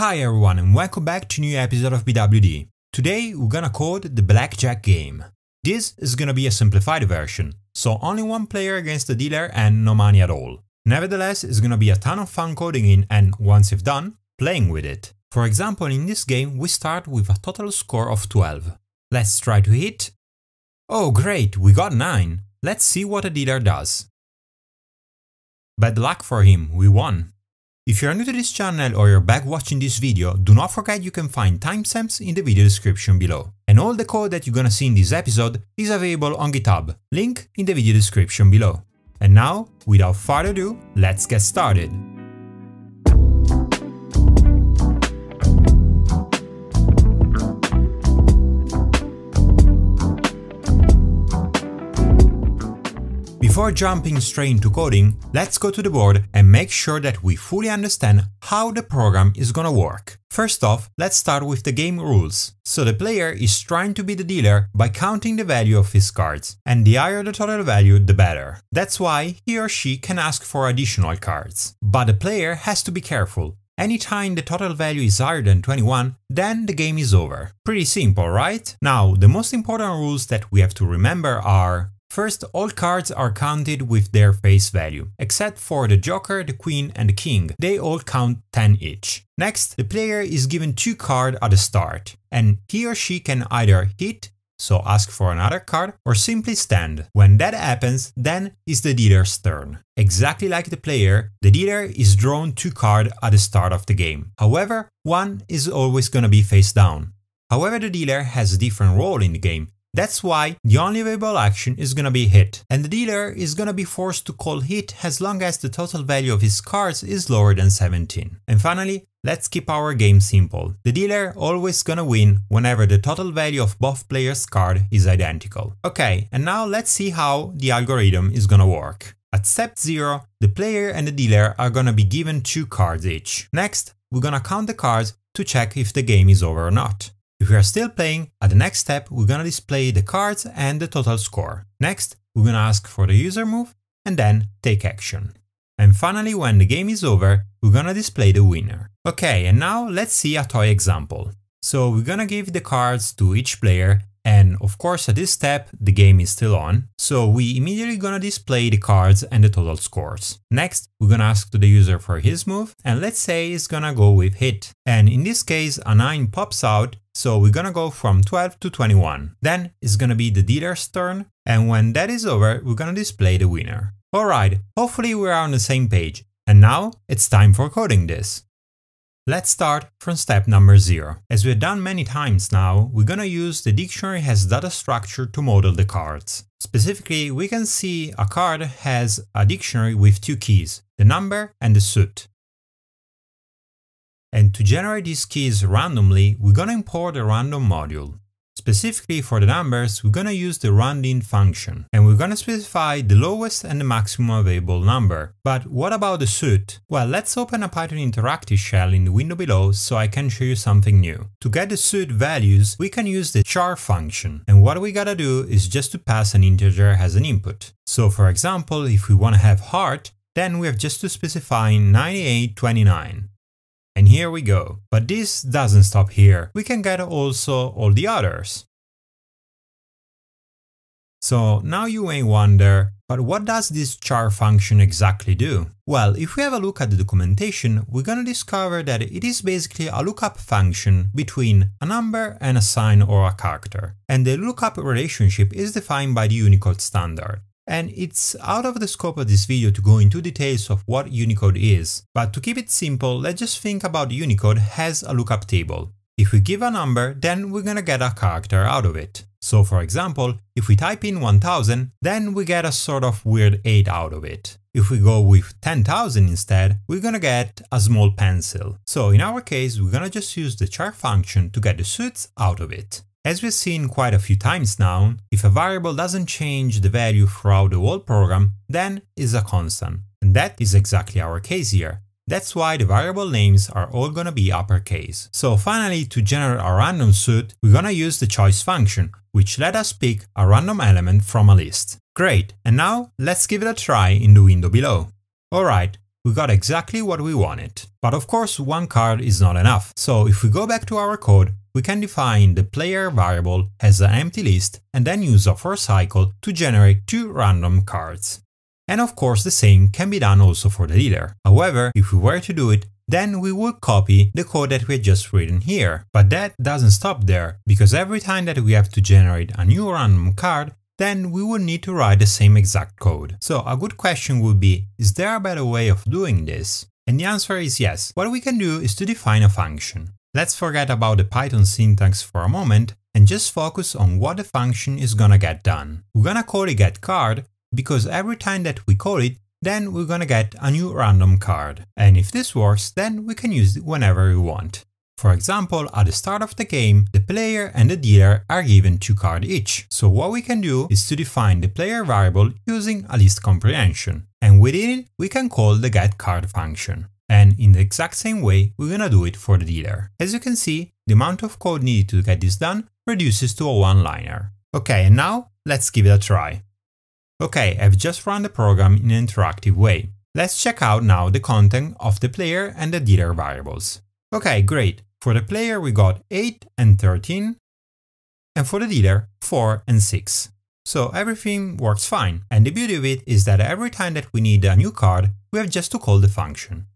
Hi everyone and welcome back to a new episode of BWD. Today we're gonna code the Blackjack game. This is gonna be a simplified version, so only one player against the dealer and no money at all. Nevertheless, it's gonna be a ton of fun coding it and once you've done, playing with it. For example, in this game we start with a total score of 12. Let's try to hit. Oh great, we got 9. Let's see what the dealer does. Bad luck for him, we won. If you're new to this channel or you're back watching this video, do not forget you can find timestamps in the video description below. And all the code that you're gonna see in this episode is available on GitHub, link in the video description below. And now, without further ado, let's get started. Before jumping straight into coding, let's go to the board and make sure that we fully understand how the program is gonna work. First off, let's start with the game rules. So the player is trying to be the dealer by counting the value of his cards, and the higher the total value, the better. That's why he or she can ask for additional cards. But the player has to be careful. Anytime the total value is higher than 21, then the game is over. Pretty simple, right? Now, the most important rules that we have to remember are: first, all cards are counted with their face value, except for the Joker, the Queen and the King. They all count 10 each. Next, the player is given 2 cards at the start, and he or she can either hit, so ask for another card, or simply stand. When that happens, then it's the dealer's turn. Exactly like the player, the dealer is drawn 2 cards at the start of the game. However, one is always gonna be face down. However, the dealer has a different role in the game. That's why the only available action is gonna be hit, and the dealer is gonna be forced to call hit as long as the total value of his cards is lower than 17. And finally, let's keep our game simple. The dealer always gonna win whenever the total value of both players' card is identical. Okay, and now let's see how the algorithm is gonna work. At step 0, the player and the dealer are gonna be given 2 cards each. Next, we're gonna count the cards to check if the game is over or not. If we are still playing, at the next step we're gonna display the cards and the total score. Next, we're gonna ask for the user move and then take action. And finally, when the game is over, we're gonna display the winner. Okay, and now let's see a toy example. So we're gonna give the cards to each player, and of course at this step the game is still on, so we immediately gonna display the cards and the total scores. Next, we're gonna ask to the user for his move, and let's say he's gonna go with hit. And in this case a 9 pops out, so we're gonna go from 12 to 21. Then it's gonna be the dealer's turn, and when that is over, we're gonna display the winner. Alright, hopefully we're on the same page, and now it's time for coding this. Let's start from step number 0. As we've done many times now, we're gonna use the dictionary as data structure to model the cards. Specifically, we can see a card has a dictionary with 2 keys, the number and the suit. And to generate these keys randomly, we're gonna import a random module. Specifically for the numbers, we're gonna use the roundin function, and we're gonna specify the lowest and the maximum available number. But what about the suit? Well, let's open a Python interactive shell in the window below so I can show you something new. To get the suit values, we can use the char function, and what we gotta do is just to pass an integer as an input. So for example, if we wanna have heart, then we have just to specify 9829. And here we go. But this doesn't stop here. We can get also all the others. So now you may wonder, but what does this char function exactly do? Well, if we have a look at the documentation, we're gonna discover that it is basically a lookup function between a number and a sign or a character. And the lookup relationship is defined by the Unicode standard. And it's out of the scope of this video to go into details of what Unicode is, but to keep it simple, let's just think about Unicode as a lookup table. If we give a number, then we're gonna get a character out of it. So for example, if we type in 1000, then we get a sort of weird 8 out of it. If we go with 10,000 instead, we're gonna get a small pencil. So in our case, we're gonna just use the char function to get the suits out of it. As we've seen quite a few times now, if a variable doesn't change the value throughout the whole program, then it's a constant. And that is exactly our case here. That's why the variable names are all gonna be uppercase. So finally, to generate a random suit, we're gonna use the choice function, which let us pick a random element from a list. Great, and now let's give it a try in the window below. Alright, we got exactly what we wanted. But of course, one card is not enough. So if we go back to our code, we can define the player variable as an empty list and then use a for cycle to generate 2 random cards. And of course, the same can be done also for the dealer. However, if we were to do it, then we would copy the code that we had just written here. But that doesn't stop there, because every time that we have to generate a new random card, then we would need to write the same exact code. So a good question would be, is there a better way of doing this? And the answer is yes. What we can do is to define a function. Let's forget about the Python syntax for a moment and just focus on what the function is gonna get done. We're gonna call it getCard because every time that we call it, then we're gonna get a new random card. And if this works, then we can use it whenever we want. For example, at the start of the game, the player and the dealer are given 2 cards each. So what we can do is to define the player variable using a list comprehension. And within it, we can call the getCard function. And in the exact same way, we're gonna do it for the dealer. As you can see, the amount of code needed to get this done reduces to a one-liner. Okay, and now let's give it a try. Okay, I've just run the program in an interactive way. Let's check out now the content of the player and the dealer variables. Okay, great. For the player we got 8 and 13, and for the dealer 4 and 6. So everything works fine, and the beauty of it is that every time that we need a new card, we have just to call the function.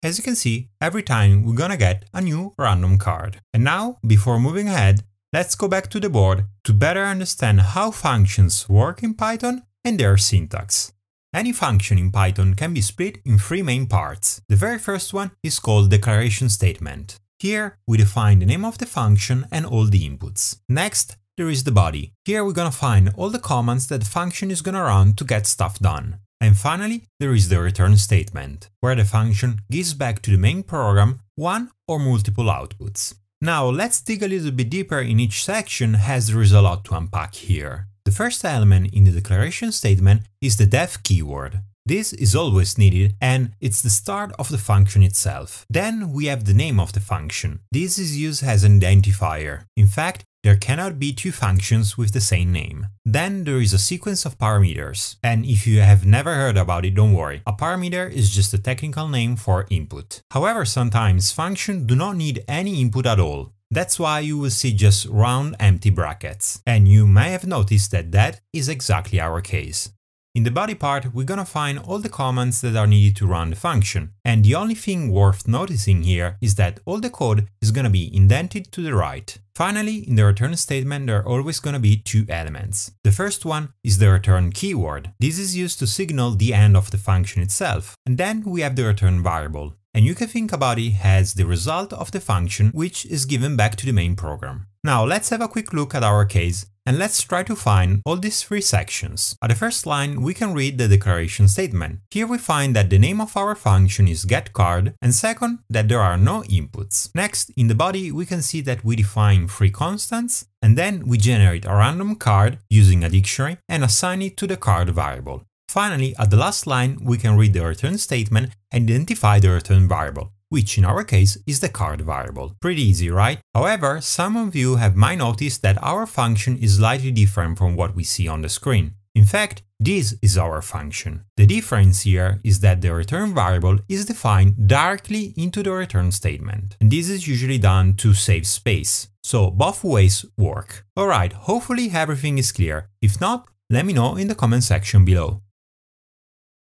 As you can see, every time we're gonna get a new random card. And now, before moving ahead, let's go back to the board to better understand how functions work in Python and their syntax. Any function in Python can be split in 3 main parts. The very first one is called declaration statement. Here we define the name of the function and all the inputs. Next, there is the body. Here we're gonna find all the commands that the function is gonna run to get stuff done. And finally, there is the return statement, where the function gives back to the main program one or multiple outputs. Now let's dig a little bit deeper in each section as there is a lot to unpack here. The first element in the declaration statement is the def keyword. This is always needed and it's the start of the function itself. Then we have the name of the function. This is used as an identifier. In fact, there cannot be 2 functions with the same name. Then there is a sequence of parameters. And if you have never heard about it, don't worry. A parameter is just a technical name for input. However, sometimes functions do not need any input at all. That's why you will see just round empty brackets. And you may have noticed that that is exactly our case. In the body part, we're gonna find all the commands that are needed to run the function. And the only thing worth noticing here is that all the code is gonna be indented to the right. Finally, in the return statement, there are always gonna be 2 elements. The first one is the return keyword. This is used to signal the end of the function itself. And then we have the return variable. And you can think about it as the result of the function which is given back to the main program. Now let's have a quick look at our case and let's try to find all these 3 sections. At the first line we can read the declaration statement. Here we find that the name of our function is getCard and second that there are no inputs. Next, in the body we can see that we define 3 constants and then we generate a random card using a dictionary and assign it to the card variable. Finally, at the last line, we can read the return statement and identify the return variable, which in our case is the card variable. Pretty easy, right? However, some of you might notice that our function is slightly different from what we see on the screen. In fact, this is our function. The difference here is that the return variable is defined directly into the return statement. And this is usually done to save space. So both ways work. Alright, hopefully everything is clear. If not, let me know in the comment section below.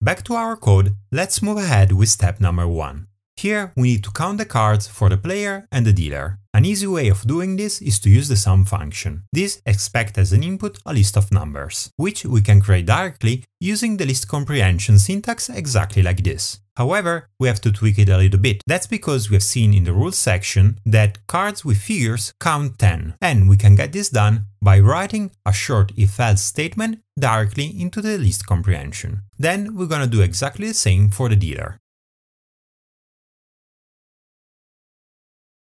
Back to our code, let's move ahead with step number 1. Here we need to count the cards for the player and the dealer. An easy way of doing this is to use the sum function. This expects as an input a list of numbers, which we can create directly using the list comprehension syntax exactly like this. However, we have to tweak it a little bit. That's because we have seen in the rules section that cards with figures count 10, and we can get this done by writing a short if-else statement directly into the list comprehension. Then we're gonna do exactly the same for the dealer.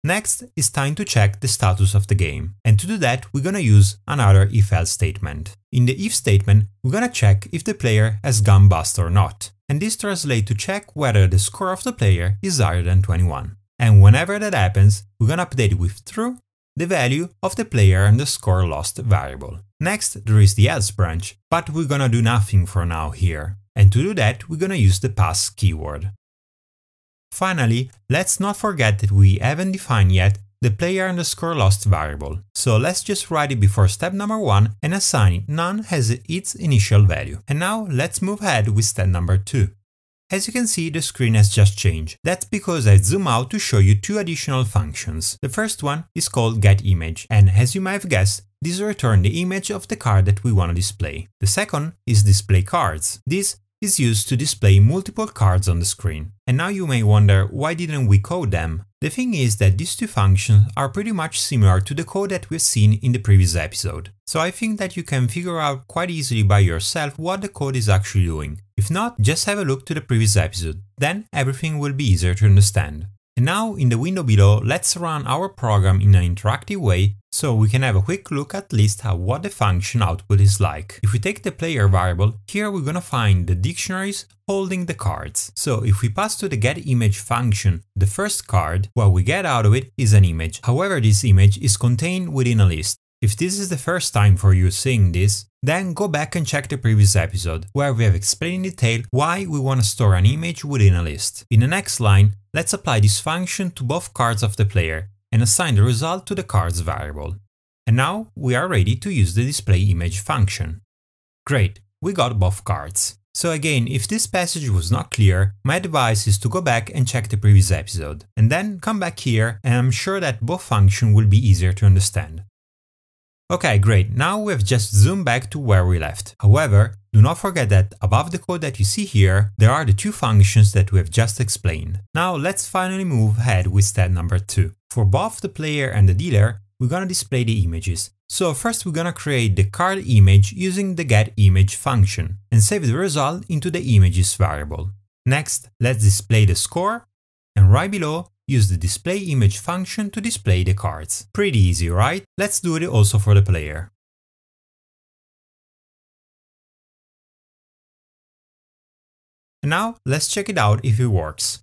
Next, it's time to check the status of the game, and to do that we're gonna use another if-else statement. In the if statement, we're gonna check if the player has gone bust or not, and this translates to check whether the score of the player is higher than 21. And whenever that happens, we're gonna update it with true the value of the player underscore lost variable. Next, there is the else branch, but we're gonna do nothing for now here. And to do that, we're gonna use the pass keyword. Finally, let's not forget that we haven't defined yet the player underscore lost variable. So let's just write it before step number 1 and assign it none as its initial value. And now let's move ahead with step number 2. As you can see, the screen has just changed. That's because I zoom out to show you 2 additional functions. The first one is called getImage, and as you might have guessed, this returns the image of the card that we want to display. The second is display cards. This is used to display multiple cards on the screen. And now you may wonder, why didn't we code them? The thing is that these 2 functions are pretty much similar to the code that we've seen in the previous episode. So I think that you can figure out quite easily by yourself what the code is actually doing. If not, just have a look to the previous episode, then everything will be easier to understand. And now in the window below, let's run our program in an interactive way so we can have a quick look at least at what the function output is like. If we take the player variable, here we're gonna find the dictionaries holding the cards. So if we pass to the getImage function the first card, what we get out of it is an image. However, this image is contained within a list. If this is the first time for you seeing this, then go back and check the previous episode, where we have explained in detail why we want to store an image within a list. In the next line, let's apply this function to both cards of the player and assign the result to the cards variable. And now we are ready to use the displayImage function. Great, we got both cards. So again, if this passage was not clear, my advice is to go back and check the previous episode, and then come back here, and I'm sure that both functions will be easier to understand. Okay, great, now we have just zoomed back to where we left. However, do not forget that above the code that you see here, there are the 2 functions that we have just explained. Now let's finally move ahead with step number 2. For both the player and the dealer, we're gonna display the images. So first we're gonna create the card image using the getImage function and save the result into the images variable. Next, let's display the score, and right below, use the displayImage function to display the cards. Pretty easy, right? Let's do it also for the player. And now let's check it out if it works.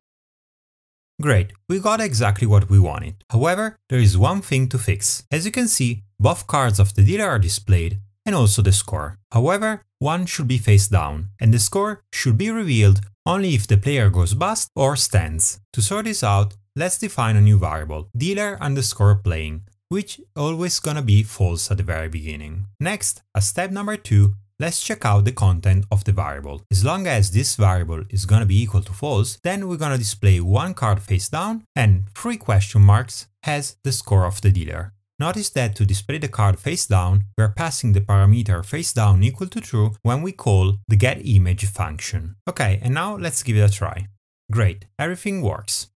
Great, we got exactly what we wanted. However, there is one thing to fix. As you can see, both cards of the dealer are displayed and also the score. However, one should be face down, and the score should be revealed only if the player goes bust or stands. To sort this out, let's define a new variable, dealer underscore playing, which always gonna be false at the very beginning. Next, as step number 2, let's check out the content of the variable. As long as this variable is gonna be equal to false, then we're gonna display 1 card face down and 3 question marks as the score of the dealer. Notice that to display the card face down, we are passing the parameter face down equal to true when we call the getImage function. Okay, and now let's give it a try. Great, everything works.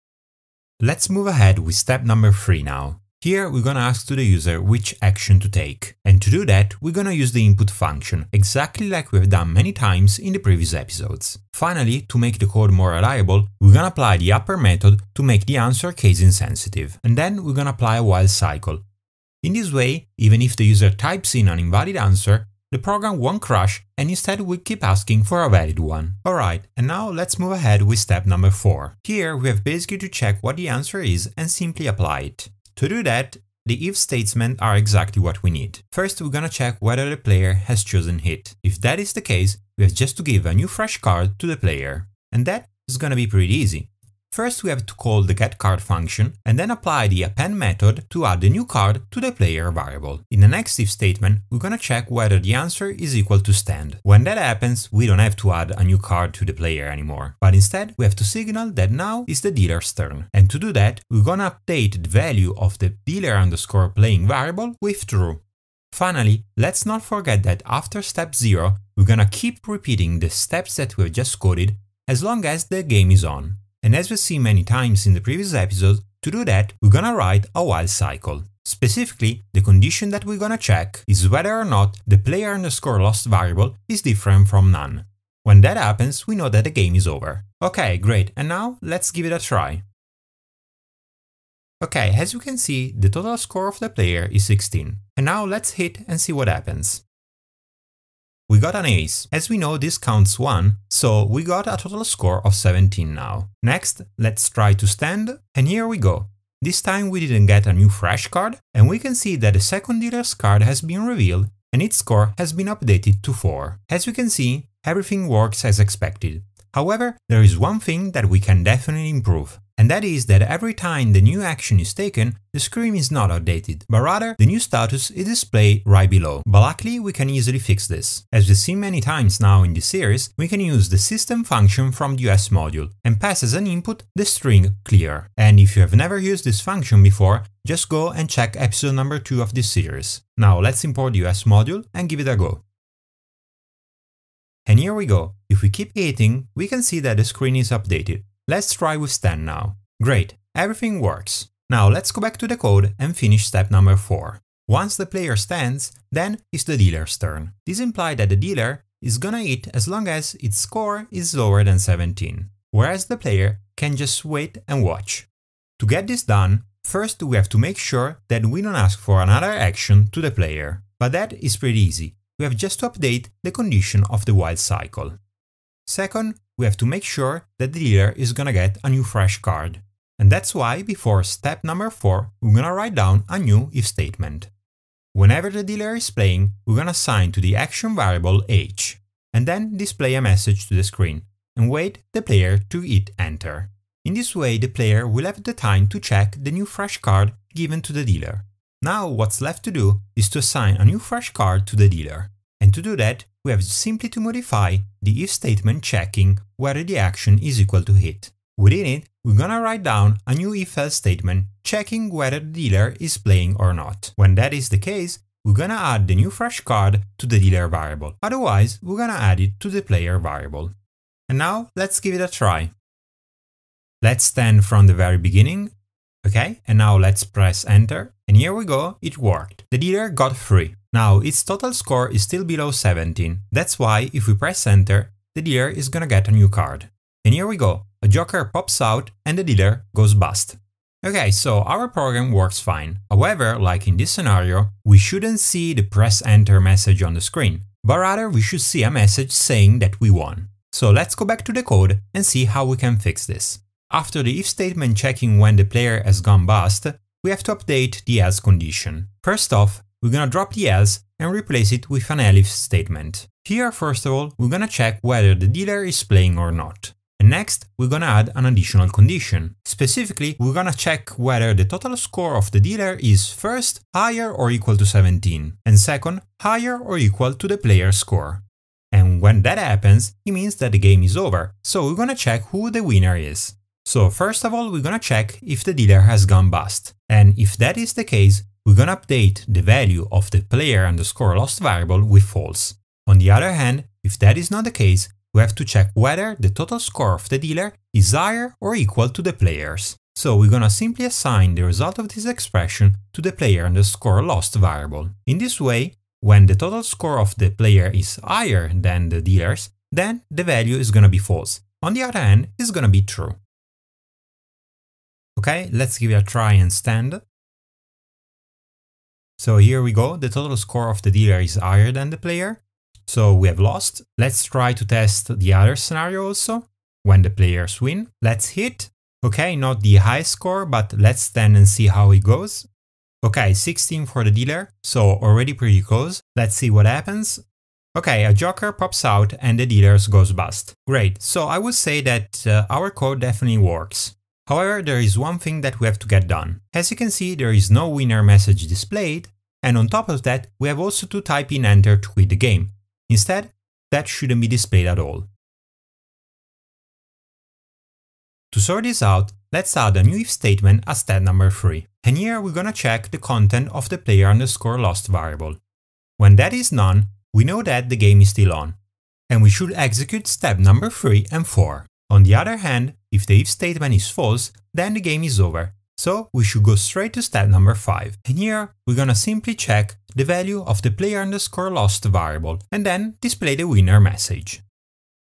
Let's move ahead with step number 3 now. Here we're gonna ask to the user which action to take. And to do that, we're gonna use the input function, exactly like we've done many times in the previous episodes. Finally, to make the code more reliable, we're gonna apply the upper method to make the answer case insensitive. And then we're gonna apply a while cycle. In this way, even if the user types in an invalid answer, the program won't crash and instead will keep asking for a valid one. Alright, and now let's move ahead with step number 4. Here we have basically to check what the answer is and simply apply it. To do that, the if statements are exactly what we need. First, we're gonna check whether the player has chosen hit. If that is the case, we have just to give a new fresh card to the player. And that is gonna be pretty easy. First, we have to call the getCard function and then apply the append method to add the new card to the player variable. In the next if statement, we're gonna check whether the answer is equal to stand. When that happens, we don't have to add a new card to the player anymore, but instead we have to signal that now is the dealer's turn. And to do that, we're gonna update the value of the dealer underscore playing variable with true. Finally, let's not forget that after step 0, we're gonna keep repeating the steps that we've just coded as long as the game is on. And as we've seen many times in the previous episode, to do that, we're gonna write a while cycle. Specifically, the condition that we're gonna check is whether or not the player underscore lost variable is different from none. When that happens, we know that the game is over. Okay, great, and now let's give it a try. Okay, as you can see, the total score of the player is 16. And now let's hit and see what happens. We got an ace. As we know, this counts 1, so we got a total score of 17 now. Next, let's try to stand, and here we go. this time we didn't get a new fresh card, and we can see that the second dealer's card has been revealed and its score has been updated to 4. As you can see, everything works as expected. However, there is one thing that we can definitely improve, and that is that every time the new action is taken, the screen is not updated, but rather the new status is displayed right below. But luckily we can easily fix this. As we've seen many times now in this series, we can use the system function from the US module and pass as an input the string clear. And if you have never used this function before, just go and check episode number 2 of this series. Now let's import the US module and give it a go. And here we go. If we keep hitting, we can see that the screen is updated. Let's try with stand now. Great, everything works. Now let's go back to the code and finish step number 4. Once the player stands, then it's the dealer's turn. This implies that the dealer is gonna hit as long as its score is lower than 17, whereas the player can just wait and watch. To get this done, first we have to make sure that we don't ask for another action to the player, but that is pretty easy. We have just to update the condition of the while cycle. Second, we have to make sure that the dealer is gonna get a new fresh card. And that's why before step number 4, we're gonna write down a new if statement. Whenever the dealer is playing, we're gonna assign to the action variable H, and then display a message to the screen, and wait the player to hit enter. In this way, the player will have the time to check the new fresh card given to the dealer. Now what's left to do is to assign a new fresh card to the dealer. And to do that, we have simply to modify the if statement checking whether the action is equal to hit. Within it, we're gonna write down a new if-else statement checking whether the dealer is playing or not. When that is the case, we're gonna add the new fresh card to the dealer variable. Otherwise, we're gonna add it to the player variable. And now, let's give it a try. Let's stand from the very beginning. Okay, and now let's press enter. And here we go, it worked. The dealer got 3. Now, its total score is still below 17. That's why, if we press enter, the dealer is gonna get a new card. And here we go, a joker pops out and the dealer goes bust. Okay, so our program works fine. However, like in this scenario, we shouldn't see the press enter message on the screen, but rather we should see a message saying that we won. So let's go back to the code and see how we can fix this. After the if statement checking when the player has gone bust, we have to update the else condition. First off, we're gonna drop the else and replace it with an elif statement. Here, first of all, we're gonna check whether the dealer is playing or not. And next, we're gonna add an additional condition. Specifically, we're gonna check whether the total score of the dealer is first, higher or equal to 17, and second, higher or equal to the player's score. And when that happens, it means that the game is over, so we're gonna check who the winner is. So first of all, we're gonna check if the dealer has gone bust. And if that is the case, we're gonna update the value of the player_lost variable with false. On the other hand, if that is not the case, we have to check whether the total score of the dealer is higher or equal to the player's. So we're gonna simply assign the result of this expression to the player_lost variable. In this way, when the total score of the player is higher than the dealer's, then the value is gonna be false. On the other hand, it's gonna be true. Okay, let's give it a try and stand. So here we go, the total score of the dealer is higher than the player. So we have lost. Let's try to test the other scenario also, when the players win. Let's hit. Okay, not the high score, but let's stand and see how it goes. Okay, 16 for the dealer, so already pretty close. Let's see what happens. Okay, a joker pops out and the dealer goes bust. Great, so I would say that our code definitely works. However, there is one thing that we have to get done. As you can see, there is no winner message displayed, and on top of that, we have also to type in enter to quit the game. Instead, that shouldn't be displayed at all. To sort this out, let's add a new if statement as step number 3. And here we're gonna check the content of the player_lost variable. When that is none, we know that the game is still on, and we should execute step number 3 and 4. On the other hand, if the if statement is false, then the game is over. So we should go straight to step number 5. And here we're gonna simply check the value of the player_lost variable and then display the winner message.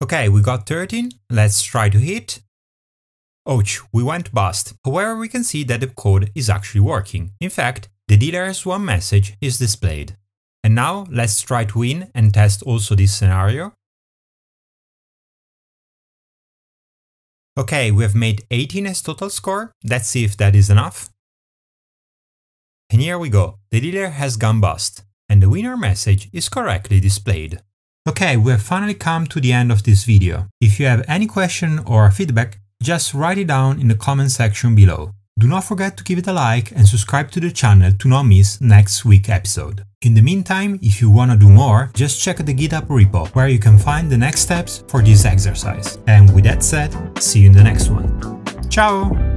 Okay, we got 13. Let's try to hit. Ouch, we went bust. However, we can see that the code is actually working. In fact, the dealer's won message is displayed. And now let's try to win and test also this scenario. Okay, we have made 18 as total score. Let's see if that is enough. And here we go, the dealer has gone bust, and the winner message is correctly displayed. Okay, we have finally come to the end of this video. If you have any question or feedback, just write it down in the comment section below. Do not forget to give it a like and subscribe to the channel to not miss next week's episode. In the meantime, if you wanna do more, just check the GitHub repo, where you can find the next steps for this exercise. And with that said, see you in the next one. Ciao!